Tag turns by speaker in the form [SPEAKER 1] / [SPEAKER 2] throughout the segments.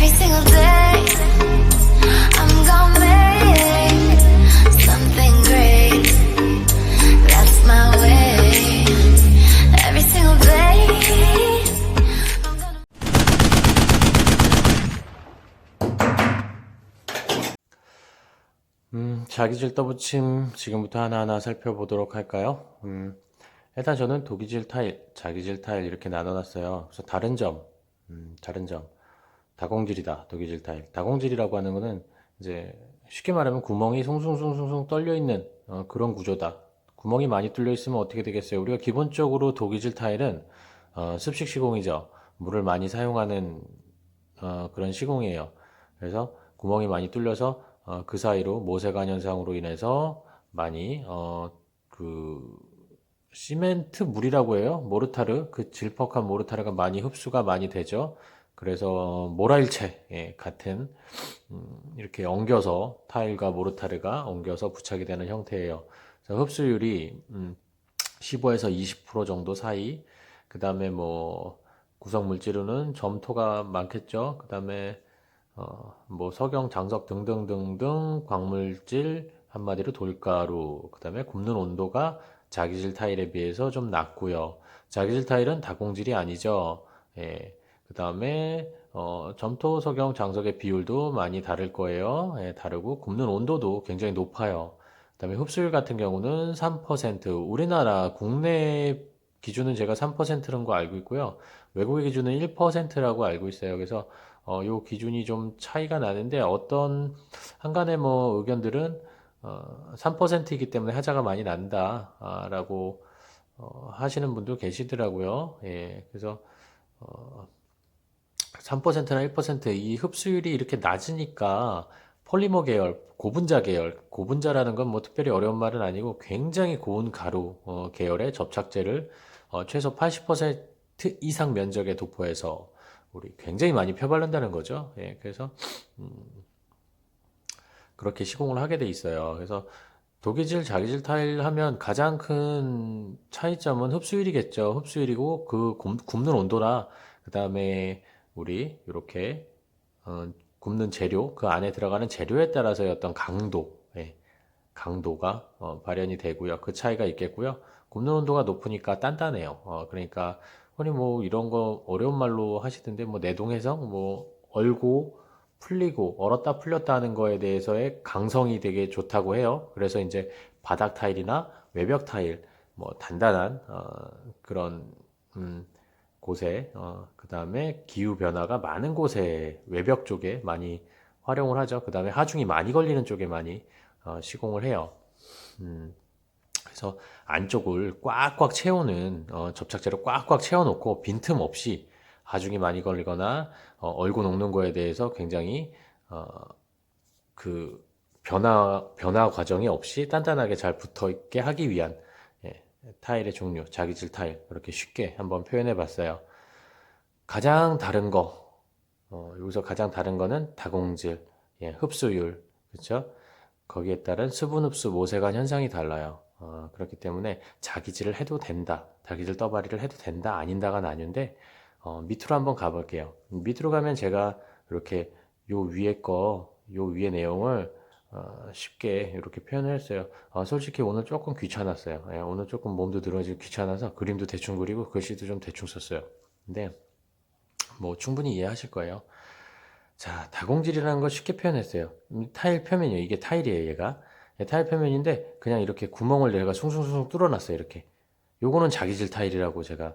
[SPEAKER 1] Every single day, I'm gonna make something great. That's my way. Every single day, I'm gonna.
[SPEAKER 2] 자기질 떠붙임 지금부터 하나하나 살펴보도록 할까요? 일단 저는 도기질 타일, 자기질 타일 이렇게 나눠놨어요. 그래서 다른 점, 다공질이다, 도기질 타일. 다공질이라고 하는 거는 이제 쉽게 말하면 구멍이 숭숭숭숭 뚫려 있는 그런 구조다. 구멍이 많이 뚫려 있으면 어떻게 되겠어요? 우리가 기본적으로 도기질 타일은 습식 시공이죠. 물을 많이 사용하는 그런 시공이에요. 그래서 구멍이 많이 뚫려서 그 사이로 모세관 현상으로 인해서 많이 그 시멘트 물이라고 해요. 모르타르 그 질퍽한 모르타르가 많이 흡수가 많이 되죠. 그래서 모라일체 같은 이렇게 엉겨서 타일과 모르타르가 엉겨서 부착이 되는 형태예요. 그래서 흡수율이 15에서 20% 정도 사이. 그 다음에 뭐 구성 물질로는 점토가 많겠죠. 그 다음에 뭐 석영, 장석 등등등등 광물질 한마디로 돌가루. 그 다음에 굽는 온도가 자기질 타일에 비해서 좀 낮고요. 자기질 타일은 다공질이 아니죠. 예. 그 다음에 점토, 석영, 장석의 비율도 많이 다를 거예요. 예, 다르고 굽는 온도도 굉장히 높아요. 그다음에 흡수율 같은 경우는 3%, 우리나라 국내 기준은 제가 3%는 거 알고 있고요. 외국의 기준은 1%라고 알고 있어요. 그래서 요 기준이 좀 차이가 나는데 어떤 한간의 뭐 의견들은 3%이기 때문에 하자가 많이 난다라고 하시는 분도 계시더라고요. 예, 그래서 3%나 1%이 흡수율이 이렇게 낮으니까 폴리머 계열, 고분자 계열, 고분자라는 건 뭐 특별히 어려운 말은 아니고 굉장히 고운 가루 계열의 접착제를 최소 80% 이상 면적에 도포해서 우리 굉장히 많이 펴바른다는 거죠. 예, 그래서 그렇게 시공을 하게 돼 있어요. 그래서 도기질, 자기질 타일 하면 가장 큰 차이점은 흡수율이겠죠. 흡수율이고 그 굽는 온도나 그 다음에 우리 이렇게 굽는 재료, 그 안에 들어가는 재료에 따라서의 어떤 강도, 강도가 발현이 되고요. 그 차이가 있겠고요. 굽는 온도가 높으니까 단단해요. 그러니까 흔히 뭐 이런 거 어려운 말로 하시던데 뭐 내동해성, 뭐 얼고 풀리고 얼었다 풀렸다 하는 거에 대해서의 강성이 되게 좋다고 해요. 그래서 이제 바닥 타일이나 외벽 타일, 뭐 단단한 그런 곳에 그 다음에 기후 변화가 많은 곳에 외벽 쪽에 많이 활용을 하죠. 그 다음에 하중이 많이 걸리는 쪽에 많이 시공을 해요. 그래서 안쪽을 꽉꽉 채우는 접착제로 꽉꽉 채워놓고 빈틈 없이 하중이 많이 걸리거나 얼고 녹는 거에 대해서 굉장히 그 변화 과정이 없이 단단하게 잘 붙어 있게 하기 위한 타일의 종류, 자기질 타일 이렇게 쉽게 한번 표현해 봤어요. 가장 다른 거, 여기서 가장 다른 거는 다공질, 흡수율, 그렇죠? 거기에 따른 수분 흡수 모세관 현상이 달라요. 그렇기 때문에 자기질을 해도 된다, 자기질 떠바리를 해도 된다, 아닌다가 나뉘는데 밑으로 한번 가볼게요. 밑으로 가면 제가 이렇게 요 위에 요 위에 내용을 쉽게 이렇게 표현을 했어요. 솔직히 오늘 조금 귀찮았어요. 오늘 조금 몸도 늘어지고 귀찮아서 그림도 대충 그리고 글씨도 좀 대충 썼어요. 근데 뭐 충분히 이해하실 거예요. 자, 다공질이라는 걸 쉽게 표현했어요. 타일 표면이에요. 이게 타일이에요, 얘가. 타일 표면인데 그냥 이렇게 구멍을 내가 숭숭숭 뚫어놨어요, 이렇게. 요거는 자기질 타일이라고 제가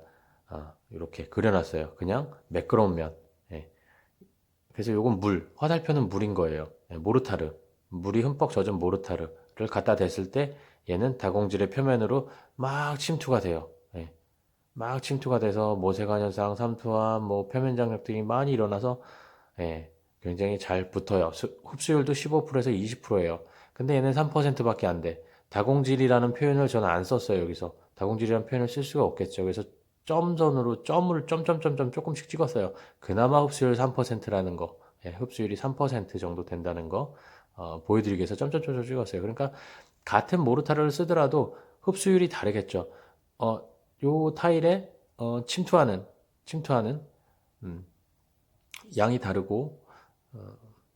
[SPEAKER 2] 이렇게 그려놨어요. 그냥 매끄러운 면. 예. 그래서 요건 물, 화살표는 물인 거예요. 모르타르, 물이 흠뻑 젖은 모르타르를 갖다 댔을 때 얘는 다공질의 표면으로 막 침투가 돼요. 예. 막 침투가 돼서 모세관 현상, 삼투압, 뭐 표면 장력 등이 많이 일어나서 굉장히 잘 붙어요. 흡수율도 15%에서 20%예요. 근데 얘는 3%밖에 안 돼. 다공질이라는 표현을 저는 안 썼어요, 여기서. 다공질이라는 표현을 쓸 수가 없겠죠. 그래서 점선으로 점을 점점점점 조금씩 찍었어요. 그나마 흡수율 3%라는 거. 흡수율이 3% 정도 된다는 거 보여드리기 위해서 점점점점 찍었어요. 그러니까 같은 모르타르를 쓰더라도 흡수율이 다르겠죠. 요 타일에 침투하는 음, 양이 다르고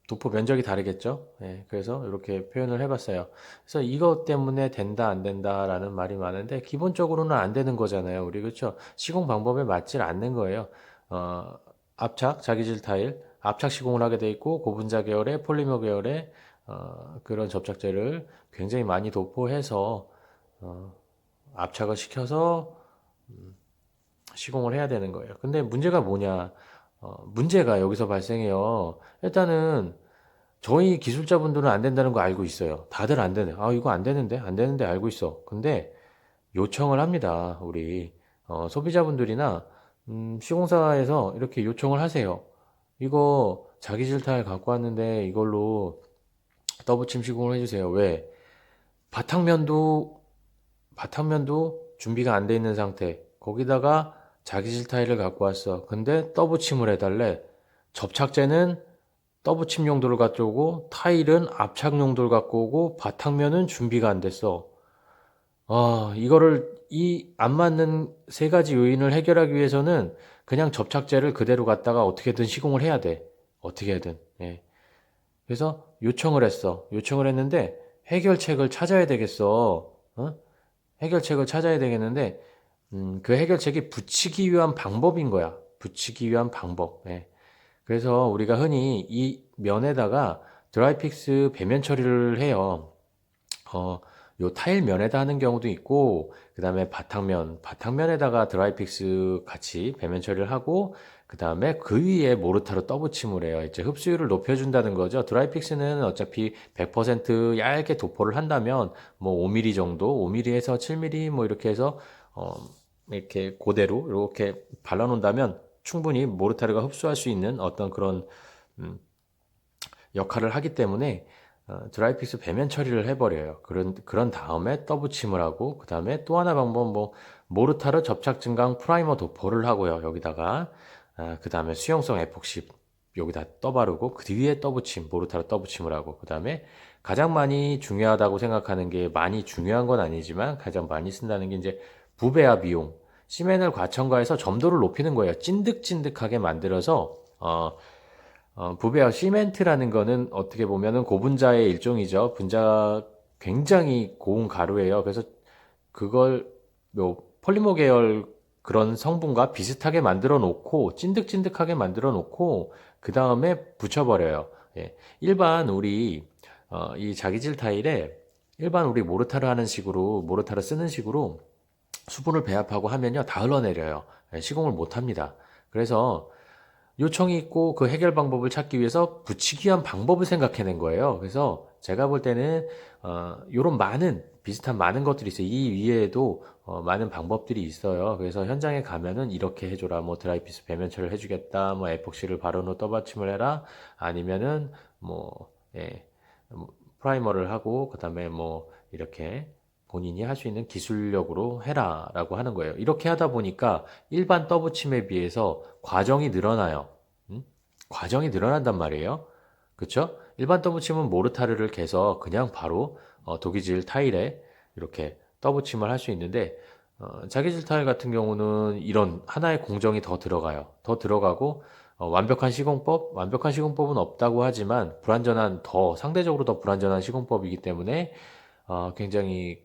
[SPEAKER 2] 도포 면적이 다르겠죠. 예, 그래서 이렇게 표현을 해봤어요. 그래서 이것 때문에 된다, 안 된다라는 말이 많은데 기본적으로는 안 되는 거잖아요. 우리 그렇죠? 시공 방법에 맞질 않는 거예요. 어, 압착, 자기질 타일, 압착 시공을 하게 돼 있고 고분자 계열의 폴리머 계열의 그런 접착제를 굉장히 많이 도포해서 압착을 시켜서 시공을 해야 되는 거예요. 근데 문제가 뭐냐? 문제가 여기서 발생해요. 일단은 저희 기술자분들은 안 된다는 거 알고 있어요. 다들 안 되네. 아, 이거 안 되는데? 안 되는데 알고 있어. 근데 요청을 합니다. 우리 소비자분들이나 시공사에서 이렇게 요청을 하세요. 이거 자기질 타일 갖고 왔는데 이걸로 더블침 시공을 해주세요. 왜? 바탕면도 준비가 안 돼 있는 상태. 거기다가 자기질 타일을 갖고 왔어. 근데 더블침을 해달래. 접착제는 더블침 용도를 갖고 오고 타일은 압착 용도를 갖고 오고 바탕면은 준비가 안 됐어. 이거를 이 안 맞는 세 가지 요인을 해결하기 위해서는 그냥 접착제를 그대로 갖다가 어떻게든 시공을 해야 돼. 어떻게든. 예. 그래서 요청을 했어. 요청을 했는데 해결책을 찾아야 되겠어. 어? 해결책을 찾아야 되겠는데 그 해결책이 붙이기 위한 방법인 거야. 붙이기 위한 방법. 예. 그래서 우리가 흔히 이 면에다가 드라이픽스 배면 처리를 해요. 어, 요 타일 면에다 하는 경우도 있고, 그 다음에 바탕면에다가 드라이픽스 같이 배면 처리를 하고, 그 다음에 그 위에 모르타르 떠붙임을 해요. 이제 흡수율을 높여준다는 거죠. 드라이픽스는 어차피 100% 얇게 도포를 한다면, 뭐 5mm 정도, 5mm에서 7mm 뭐 이렇게 해서, 이렇게 그대로 이렇게 발라놓는다면 충분히 모르타르가 흡수할 수 있는 어떤 그런 역할을 하기 때문에 드라이픽스 배면 처리를 해버려요. 그런 다음에 떠붙임을 하고 그 다음에 또 하나 방법 뭐 모르타르 접착 증강 프라이머 도포를 하고요. 여기다가 그 다음에 수용성 에폭시 여기다 떠바르고 그 뒤에 떠붙임 모르타르 떠붙임을 하고 그 다음에 가장 많이 중요하다고 생각하는 게 많이 중요한 건 아니지만 가장 많이 쓴다는 게 이제 부배합 비용 시멘을 과첨가해서 점도를 높이는 거예요. 찐득찐득하게 만들어서 부배합 시멘트라는 거는 어떻게 보면은 고분자의 일종이죠. 분자 굉장히 고운 가루예요. 그래서 그걸 뭐 폴리머 계열 그런 성분과 비슷하게 만들어 놓고 찐득찐득하게 만들어 놓고 그 다음에 붙여버려요. 예. 일반 우리 이 자기질 타일에 일반 우리 모르타르 하는 식으로 모르타르 쓰는 식으로 수분을 배합하고 하면요 다 흘러내려요. 예, 시공을 못 합니다. 그래서 요청이 있고 그 해결 방법을 찾기 위해서 붙이기 위한 방법을 생각해낸 거예요. 그래서 제가 볼 때는 요런 많은 비슷한 많은 것들이 있어요. 이 위에도 많은 방법들이 있어요. 그래서 현장에 가면은 이렇게 해줘라. 뭐 드라이피스 배면처리를 해주겠다. 뭐 에폭시를 바른 후 떠받침을 해라. 아니면은 뭐 예, 뭐 프라이머를 하고 그다음에 뭐 이렇게 본인이 할 수 있는 기술력으로 해라라고 하는 거예요. 이렇게 하다 보니까 일반 떠붙임에 비해서 과정이 늘어나요. 과정이 늘어난단 말이에요. 그쵸? 일반 떠붙임은 모르타르를 개서 그냥 바로 도기질 타일에 이렇게 떠붙임을 할 수 있는데 자기질 타일 같은 경우는 이런 하나의 공정이 더 들어가요. 더 들어가고 완벽한 시공법은 없다고 하지만 상대적으로 더 불완전한 시공법이기 때문에 굉장히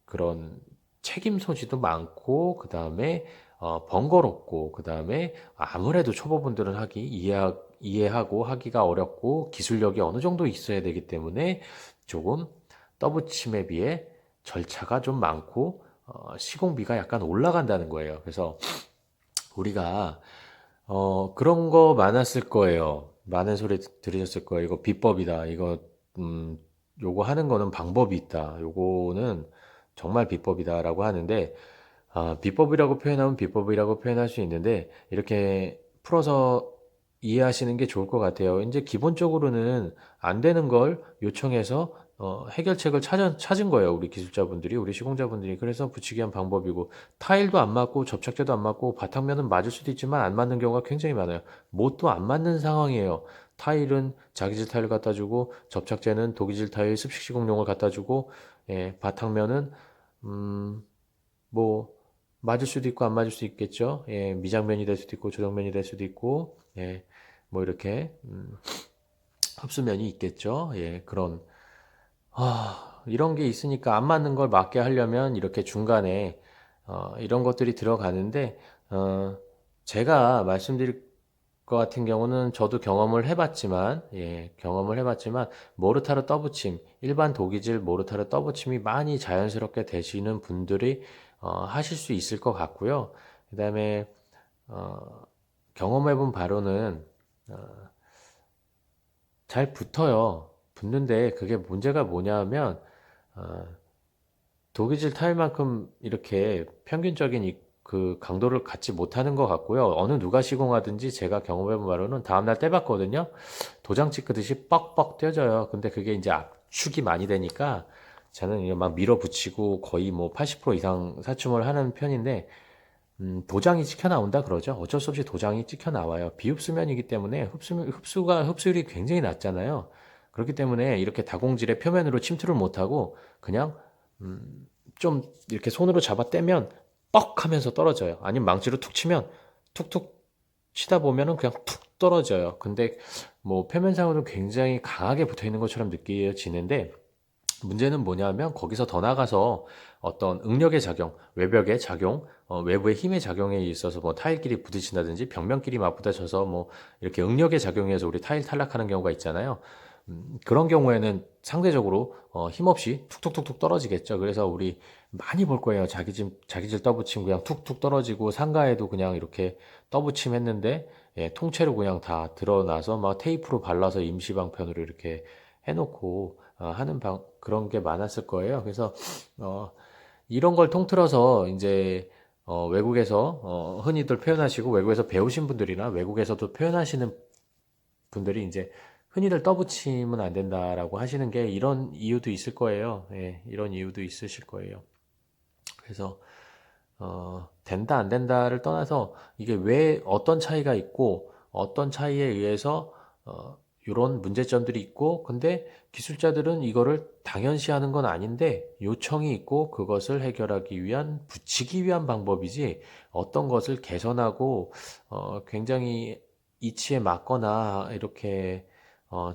[SPEAKER 2] 그런 책임 소지도 많고 그 다음에 번거롭고 그 다음에 아무래도 초보분들은 이해하고 하기가 어렵고 기술력이 어느 정도 있어야 되기 때문에 조금 떠붙임에 비해 절차가 좀 많고 시공비가 약간 올라간다는 거예요. 그래서 우리가 그런 거 많았을 거예요. 많은 소리 들으셨을 거예요. 이거 비법이다. 요거 하는 거는 방법이 있다. 요거는 정말 비법이다라고 하는데, 비법이라고 표현하면 비법이라고 표현할 수 있는데, 이렇게 풀어서 이해하시는 게 좋을 것 같아요. 이제 기본적으로는 안 되는 걸 요청해서 해결책을 찾은 거예요. 우리 기술자분들이, 우리 시공자분들이. 그래서 붙이기 위한 방법이고, 타일도 안 맞고, 접착제도 안 맞고, 바탕면은 맞을 수도 있지만 안 맞는 경우가 굉장히 많아요. 뭣도 안 맞는 상황이에요. 타일은 자기질 타일 갖다 주고, 접착제는 도기질 타일 습식 시공용을 갖다 주고, 예, 바탕면은, 뭐, 맞을 수도 있고 안 맞을 수도 있겠죠. 예, 미장면이 될 수도 있고, 조정면이 될 수도 있고, 예, 뭐 이렇게, 흡수면이 있겠죠. 예, 이런 게 있으니까 안 맞는 걸 맞게 하려면 이렇게 중간에 이런 것들이 들어가는데 어, 제가 말씀드릴 것 같은 경우는 저도 경험을 해봤지만 예, 경험을 해봤지만 모르타르 떠붙임, 일반 도기질 모르타르 떠붙임이 많이 자연스럽게 되시는 분들이 하실 수 있을 것 같고요. 그다음에 어, 경험해본 바로는 잘 붙어요. 붙는데 그게 문제가 뭐냐면 어, 독이질 타일만큼 이렇게 평균적인 그 강도를 갖지 못하는 것 같고요. 어느 누가 시공하든지 제가 경험해본 바로는 다음날 떼봤거든요. 도장 찍듯이 뻑뻑 떼져요. 근데 그게 이제 압축이 많이 되니까 저는 이게 막 밀어붙이고 거의 뭐 80% 이상 사춤을 하는 편인데 도장이 찍혀 나온다 그러죠. 어쩔 수 없이 도장이 찍혀 나와요. 비흡수면이기 때문에 흡수율이 굉장히 낮잖아요. 그렇기 때문에 이렇게 다공질의 표면으로 침투를 못하고 그냥 좀 이렇게 손으로 잡아 떼면 뻑 하면서 떨어져요. 아니면 망치로 툭 치면 툭툭 치다 보면은 그냥 툭 떨어져요. 근데 뭐 표면상으로는 굉장히 강하게 붙어 있는 것처럼 느껴지는데 문제는 뭐냐면 거기서 더 나가서 어떤 응력의 작용, 외벽의 작용, 외부의 힘의 작용에 있어서 뭐 타일끼리 부딪힌다든지 벽면끼리 맞부딪혀서 뭐 이렇게 응력의 작용에서 우리 타일 탈락하는 경우가 있잖아요. 그런 경우에는 상대적으로 힘없이 툭툭툭툭 떨어지겠죠. 그래서 우리 많이 볼 거예요. 자기질 떠붙임 그냥 툭툭 떨어지고 상가에도 그냥 이렇게 떠붙임 했는데 예, 통째로 그냥 다 드러나서 막 테이프로 발라서 임시 방편으로 이렇게 해놓고 하는 그런 게 많았을 거예요. 그래서 어, 이런 걸 통틀어서 이제 외국에서 흔히들 표현하시고 외국에서 배우신 분들이나 외국에서도 표현하시는 분들이 이제 흔히들 떠붙이면 안 된다라고 하시는 게 이런 이유도 있을 거예요. 예, 이런 이유도 있으실 거예요. 그래서 된다 안 된다를 떠나서 이게 왜 어떤 차이가 있고 어떤 차이에 의해서 이런 문제점들이 있고 근데 기술자들은 이거를 당연시하는 건 아닌데 요청이 있고 그것을 해결하기 위한 붙이기 위한 방법이지 어떤 것을 개선하고 굉장히 이치에 맞거나 이렇게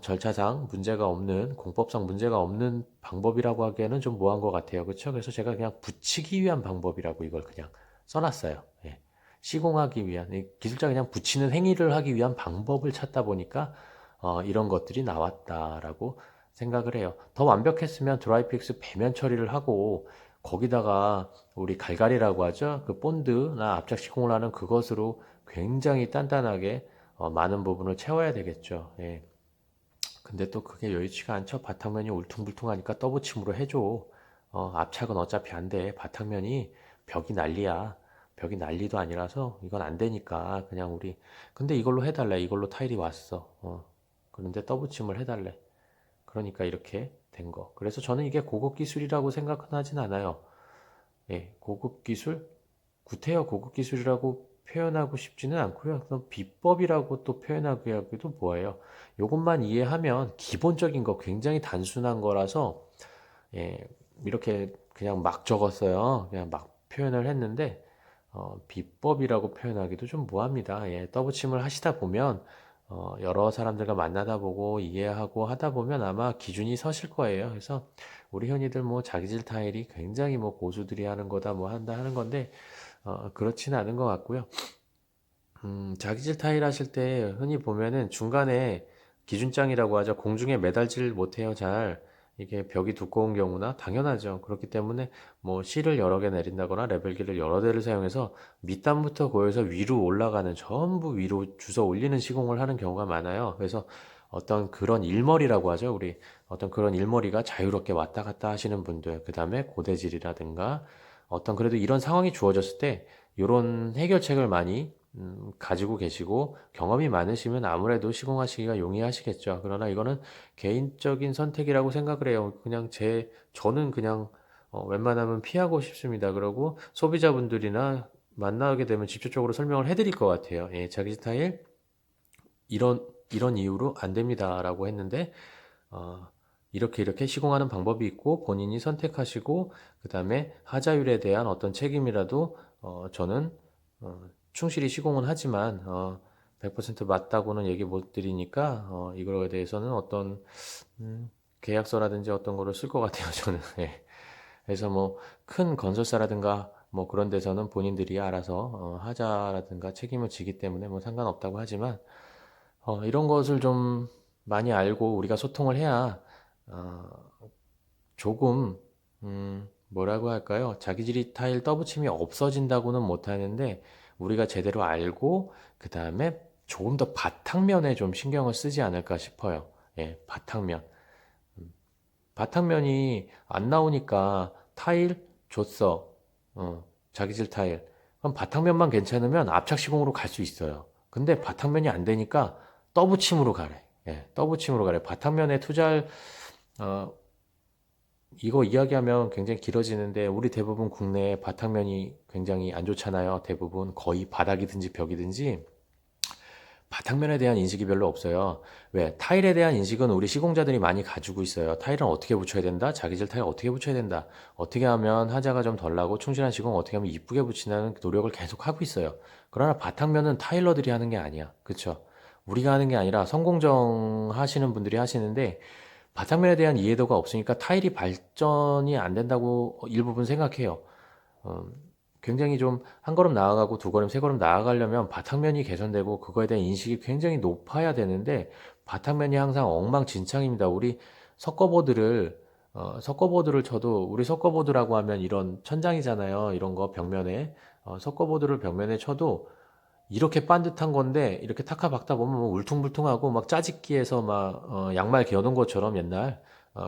[SPEAKER 2] 절차상 문제가 없는 공법상 문제가 없는 방법이라고 하기에는 좀 뭐한 것 같아요. 그렇죠? 그래서 제가 그냥 붙이기 위한 방법이라고 이걸 그냥 써놨어요. 예. 시공하기 위한 기술자 그냥 붙이는 행위를 하기 위한 방법을 찾다 보니까 이런 것들이 나왔다라고 생각을 해요. 더 완벽했으면 드라이픽스 배면 처리를 하고 거기다가 우리 갈갈이라고 하죠. 그 본드나 압착 시공을 하는 그것으로 굉장히 단단하게 많은 부분을 채워야 되겠죠. 예. 근데 또 그게 여의치가 않죠. 바탕면이 울퉁불퉁하니까 떠붙임으로 해줘. 압착은 어차피 안 돼. 바탕면이 벽이 난리야. 벽이 난리도 아니라서 이건 안 되니까 그냥 우리 근데 이걸로 해달래. 이걸로 타일이 왔어. 그런데 떠붙임을 해달래. 그러니까 이렇게 된 거. 그래서 저는 이게 고급 기술이라고 생각은 하진 않아요. 예, 고급 기술? 구태여 고급 기술이라고 표현하고 싶지는 않고요. 그럼 비법이라고 또 표현하기도 뭐예요. 이것만 이해하면 기본적인 거 굉장히 단순한 거라서 예, 이렇게 그냥 막 적었어요. 그냥 막 표현을 했는데 비법이라고 표현하기도 좀 뭐합니다. 예, 떠붙임을 하시다 보면 여러 사람들과 만나다 보고 이해하고 하다 보면 아마 기준이 서실 거예요. 그래서 우리 흔히들 뭐 자기질 타일이 굉장히 뭐 고수들이 하는 거다 뭐 한다 하는 건데 그렇지는 않은 것 같고요. 자기질 타일 하실 때 흔히 보면은 중간에 기준장이라고 하죠. 공중에 매달질 못해요, 잘. 이게 벽이 두꺼운 경우나 당연하죠. 그렇기 때문에 뭐 실을 여러 개 내린다거나 레벨기를 여러 대를 사용해서 밑단부터 고여서 위로 올라가는 전부 위로 주워 올리는 시공을 하는 경우가 많아요. 그래서 어떤 그런 일머리라고 하죠. 우리 어떤 그런 일머리가 자유롭게 왔다 갔다 하시는 분들, 그 다음에 고대질이라든가 어떤 그래도 이런 상황이 주어졌을 때 이런 해결책을 많이 가지고 계시고 경험이 많으시면 아무래도 시공하시기가 용이하시겠죠. 그러나 이거는 개인적인 선택이라고 생각을 해요. 저는 그냥 웬만하면 피하고 싶습니다. 그러고 소비자분들이나 만나게 되면 직접적으로 설명을 해드릴 것 같아요. 예, 자기 스타일 이런 이유로 안 됩니다라고 했는데 어, 이렇게 시공하는 방법이 있고 본인이 선택하시고 그 다음에 하자율에 대한 어떤 책임이라도 저는 충실히 시공은 하지만 100% 맞다고는 얘기 못 드리니까 이거에 대해서는 어떤 계약서라든지 어떤 거를 쓸 것 같아요, 저는. 예. 그래서 뭐 큰 건설사라든가 뭐 그런 데서는 본인들이 알아서 하자라든가 책임을 지기 때문에 뭐 상관없다고 하지만 이런 것을 좀 많이 알고 우리가 소통을 해야 어, 조금 뭐라고 할까요? 자기질이 타일 떠붙임이 없어진다고는 못하는데 우리가 제대로 알고 그 다음에 조금 더 바탕면에 좀 신경을 쓰지 않을까 싶어요. 예, 바탕면. 바탕면이 안 나오니까 타일 줬어. 자기질 타일. 그럼 바탕면만 괜찮으면 압착 시공으로 갈 수 있어요. 근데 바탕면이 안 되니까 떠붙임으로 가래. 예, 떠붙임으로 가래. 바탕면에 투자할 어, 이거 이야기하면 굉장히 길어지는데 우리 대부분 국내에 바탕면이 굉장히 안 좋잖아요. 대부분 거의 바닥이든지 벽이든지 바탕면에 대한 인식이 별로 없어요. 왜? 타일에 대한 인식은 우리 시공자들이 많이 가지고 있어요. 타일은 어떻게 붙여야 된다? 자기질 타일 어떻게 붙여야 된다? 어떻게 하면 하자가 좀 덜 나고 충실한 시공 어떻게 하면 이쁘게 붙이는 노력을 계속 하고 있어요. 그러나 바탕면은 타일러들이 하는 게 아니야. 그쵸? 우리가 하는 게 아니라 성공정 하시는 분들이 하시는데 바탕면에 대한 이해도가 없으니까 타일이 발전이 안 된다고 일부분 생각해요. 어, 굉장히 좀 한 걸음 나아가고 두 걸음, 세 걸음 나아가려면 바탕면이 개선되고 그거에 대한 인식이 굉장히 높아야 되는데 바탕면이 항상 엉망진창입니다. 우리 석고보드를 석고보드를 쳐도 우리 석고보드라고 하면 이런 천장이잖아요. 이런 거 벽면에 석고보드를 벽면에 쳐도 이렇게 반듯한 건데 이렇게 타카 박다 보면 뭐 울퉁불퉁하고 막 짜집기해서 막 양말 개어놓은 것처럼 옛날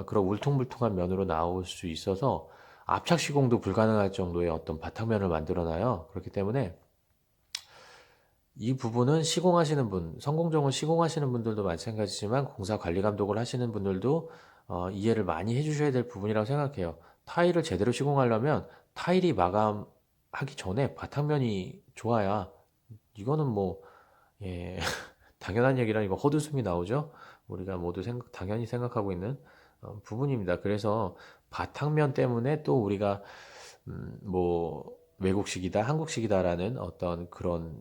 [SPEAKER 2] 그런 울퉁불퉁한 면으로 나올 수 있어서 압착 시공도 불가능할 정도의 어떤 바탕면을 만들어놔요. 그렇기 때문에 이 부분은 시공하시는 분, 성공정을 시공하시는 분들도 마찬가지지만 공사 관리 감독을 하시는 분들도 이해를 많이 해주셔야 될 부분이라고 생각해요. 타일을 제대로 시공하려면 타일이 마감하기 전에 바탕면이 좋아야 이거는 뭐 예, 당연한 얘기라 이거 헛웃음이 나오죠. 우리가 모두 당연히 생각하고 있는 부분입니다. 그래서 바탕면 때문에 또 우리가 뭐 외국식이다, 한국식이다라는 어떤 그런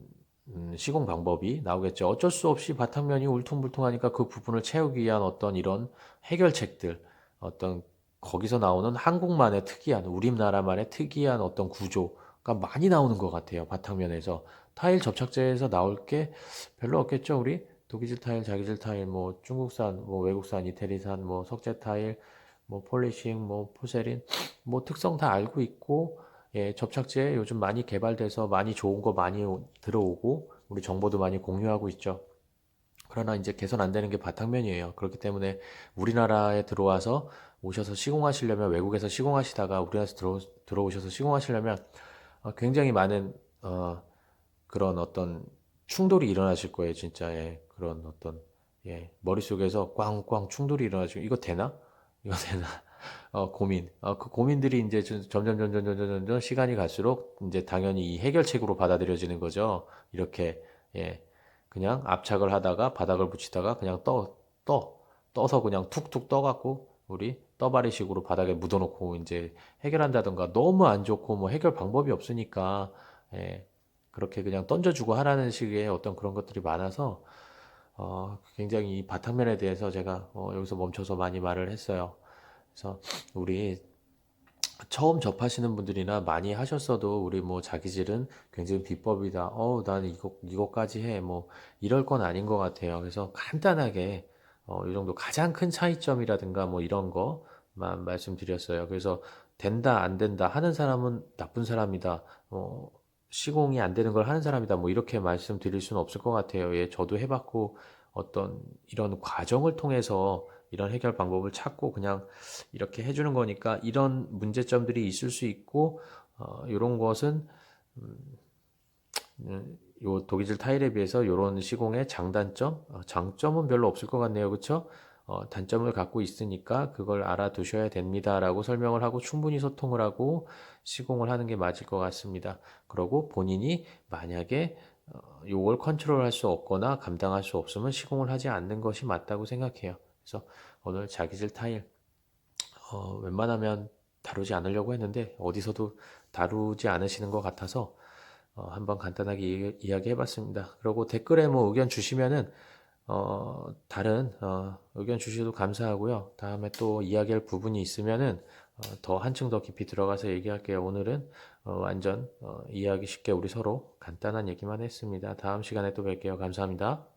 [SPEAKER 2] 시공 방법이 나오겠죠. 어쩔 수 없이 바탕면이 울퉁불퉁하니까 그 부분을 채우기 위한 어떤 이런 해결책들, 어떤 거기서 나오는 한국만의 특이한, 우리나라만의 특이한 어떤 구조가 많이 나오는 것 같아요. 바탕면에서. 타일 접착제에서 나올 게 별로 없겠죠, 우리? 독일질 타일, 자기질 타일, 뭐 중국산, 뭐 외국산, 이태리산, 뭐 석재 타일, 뭐 폴리싱, 뭐 포세린, 뭐 특성 다 알고 있고, 예, 접착제 요즘 많이 개발돼서 많이 좋은 거 많이 들어오고, 우리 정보도 많이 공유하고 있죠. 그러나 이제 개선 안 되는 게 바탕면이에요. 그렇기 때문에 우리나라에 들어와서 오셔서 시공하시려면 외국에서 시공하시다가 우리나라에서 들어오셔서 시공하시려면 굉장히 많은 그런 어떤 충돌이 일어나실 거예요, 진짜. 예, 그런 어떤 예, 머릿속에서 꽝꽝 충돌이 일어나시고 이거 되나? 이거 되나? 고민. 그 고민들이 이제 점점 시간이 갈수록 이제 당연히 이 해결책으로 받아들여지는 거죠. 이렇게 예, 그냥 압착을 하다가 바닥을 붙이다가 그냥 떠서 그냥 툭툭 떠갖고 우리 떠바리식으로 바닥에 묻어놓고 이제 해결한다던가 너무 안 좋고 뭐 해결 방법이 없으니까 예, 그렇게 그냥 던져주고 하라는 식의 어떤 그런 것들이 많아서 굉장히 이 바탕면에 대해서 제가 여기서 멈춰서 많이 말을 했어요. 그래서 우리 처음 접하시는 분들이나 많이 하셨어도 우리 뭐 자기질은 굉장히 비법이다. 난 이거까지 해. 뭐 이럴 건 아닌 것 같아요. 그래서 간단하게 이 정도 가장 큰 차이점이라든가 뭐 이런 거만 말씀드렸어요. 그래서 된다, 안 된다 하는 사람은 나쁜 사람이다. 시공이 안 되는 걸 하는 사람이다. 뭐 이렇게 말씀드릴 수는 없을 것 같아요. 예, 저도 해봤고 어떤 이런 과정을 통해서 이런 해결 방법을 찾고 그냥 이렇게 해주는 거니까 이런 문제점들이 있을 수 있고 이런 것은 요 독일질 타일에 비해서 이런 시공의 장단점, 장점은 별로 없을 것 같네요. 그렇죠? 단점을 갖고 있으니까 그걸 알아두셔야 됩니다라고 설명을 하고 충분히 소통을 하고 시공을 하는 게 맞을 것 같습니다. 그리고 본인이 만약에 요걸 컨트롤할 수 없거나 감당할 수 없으면 시공을 하지 않는 것이 맞다고 생각해요. 그래서 오늘 자기질 타일 웬만하면 다루지 않으려고 했는데 어디서도 다루지 않으시는 것 같아서 한번 간단하게 이야기해 봤습니다. 그리고 댓글에 뭐 의견 주시면은 다른 의견 주셔도 감사하고요. 다음에 또 이야기할 부분이 있으면은 더 한층 더 깊이 들어가서 얘기할게요. 오늘은 완전 이해하기 쉽게 우리 서로 간단한 얘기만 했습니다. 다음 시간에 또 뵐게요. 감사합니다.